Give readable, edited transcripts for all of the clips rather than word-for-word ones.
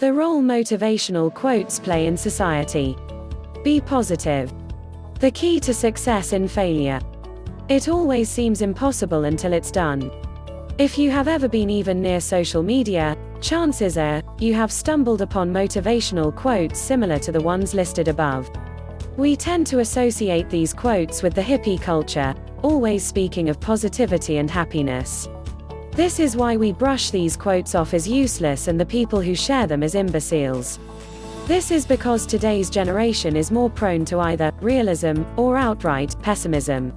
The role motivational quotes play in society. Be positive. The key to success in failure. It always seems impossible until it's done. If you have ever been even near social media, chances are, you have stumbled upon motivational quotes similar to the ones listed above. We tend to associate these quotes with the hippie culture, always speaking of positivity and happiness. This is why we brush these quotes off as useless and the people who share them as imbeciles. This is because today's generation is more prone to either realism or outright pessimism.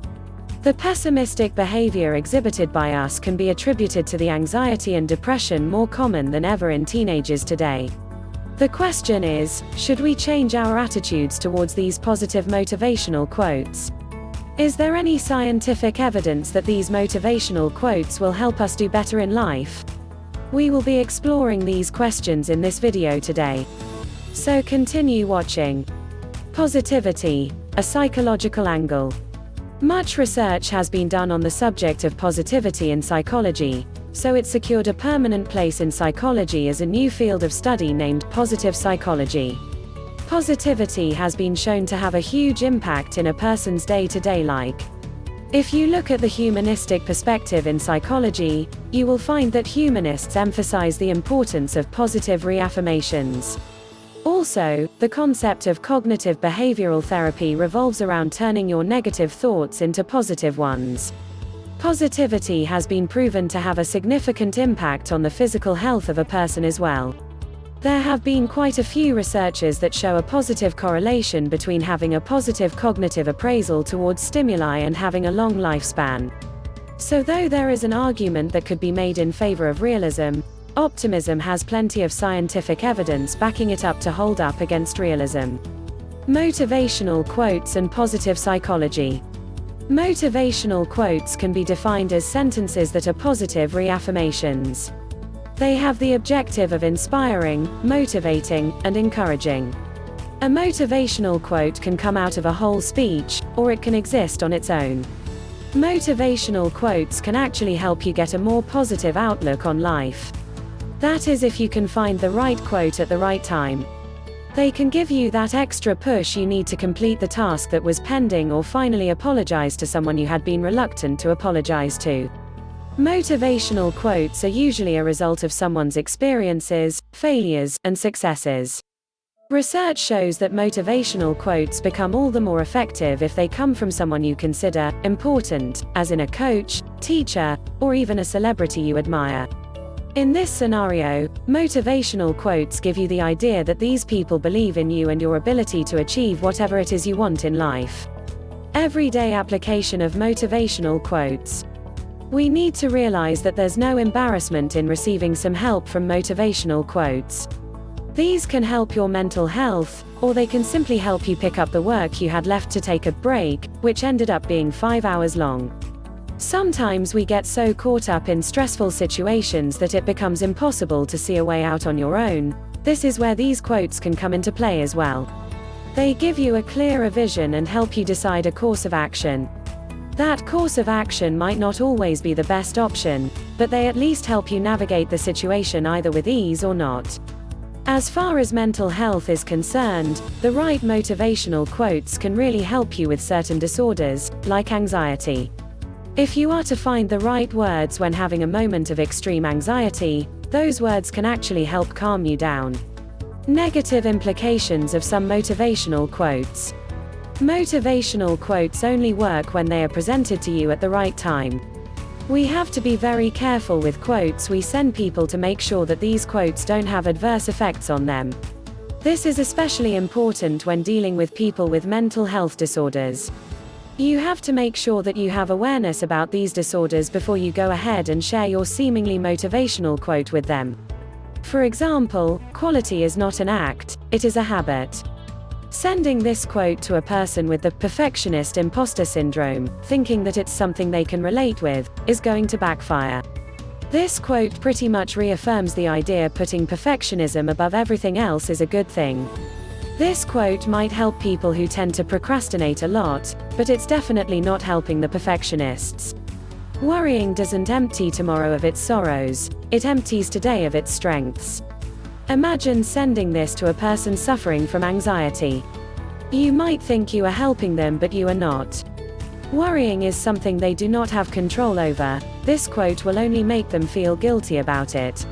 The pessimistic behavior exhibited by us can be attributed to the anxiety and depression more common than ever in teenagers today. The question is, should we change our attitudes towards these positive motivational quotes? Is there any scientific evidence that these motivational quotes will help us do better in life? We will be exploring these questions in this video today. So continue watching. Positivity, a psychological angle. Much research has been done on the subject of positivity in psychology, so it secured a permanent place in psychology as a new field of study named positive psychology. Positivity has been shown to have a huge impact in a person's day-to-day life. If you look at the humanistic perspective in psychology, you will find that humanists emphasize the importance of positive reaffirmations. Also, the concept of cognitive behavioral therapy revolves around turning your negative thoughts into positive ones. Positivity has been proven to have a significant impact on the physical health of a person as well. There have been quite a few researchers that show a positive correlation between having a positive cognitive appraisal towards stimuli and having a long lifespan. So though there is an argument that could be made in favor of realism, optimism has plenty of scientific evidence backing it up to hold up against realism. Motivational quotes and positive psychology. Motivational quotes can be defined as sentences that are positive reaffirmations. They have the objective of inspiring, motivating, and encouraging. A motivational quote can come out of a whole speech, or it can exist on its own. Motivational quotes can actually help you get a more positive outlook on life. That is, if you can find the right quote at the right time. They can give you that extra push you need to complete the task that was pending or finally apologize to someone you had been reluctant to apologize to. Motivational quotes are usually a result of someone's experiences, failures, and successes. Research shows that motivational quotes become all the more effective if they come from someone you consider important, as in a coach, teacher, or even a celebrity you admire. In this scenario, motivational quotes give you the idea that these people believe in you and your ability to achieve whatever it is you want in life. Everyday application of motivational quotes. We need to realize that there's no embarrassment in receiving some help from motivational quotes. These can help your mental health, or they can simply help you pick up the work you had left to take a break, which ended up being 5 hours long. Sometimes we get so caught up in stressful situations that it becomes impossible to see a way out on your own. This is where these quotes can come into play as well. They give you a clearer vision and help you decide a course of action. That course of action might not always be the best option, but they at least help you navigate the situation either with ease or not. As far as mental health is concerned, the right motivational quotes can really help you with certain disorders, like anxiety. If you are to find the right words when having a moment of extreme anxiety, those words can actually help calm you down. Negative implications of some motivational quotes. Motivational quotes only work when they are presented to you at the right time. We have to be very careful with quotes we send people to make sure that these quotes don't have adverse effects on them. This is especially important when dealing with people with mental health disorders. You have to make sure that you have awareness about these disorders before you go ahead and share your seemingly motivational quote with them. For example, quality is not an act, it is a habit. Sending this quote to a person with the perfectionist imposter syndrome, thinking that it's something they can relate with, is going to backfire. This quote pretty much reaffirms the idea putting perfectionism above everything else is a good thing. This quote might help people who tend to procrastinate a lot, but it's definitely not helping the perfectionists. Worrying doesn't empty tomorrow of its sorrows, it empties today of its strengths. Imagine sending this to a person suffering from anxiety. You might think you are helping them, but you are not. Worrying is something they do not have control over. This quote will only make them feel guilty about it.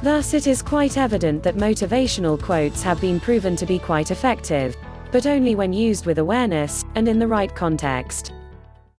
Thus, it is quite evident that motivational quotes have been proven to be quite effective, but only when used with awareness, and in the right context.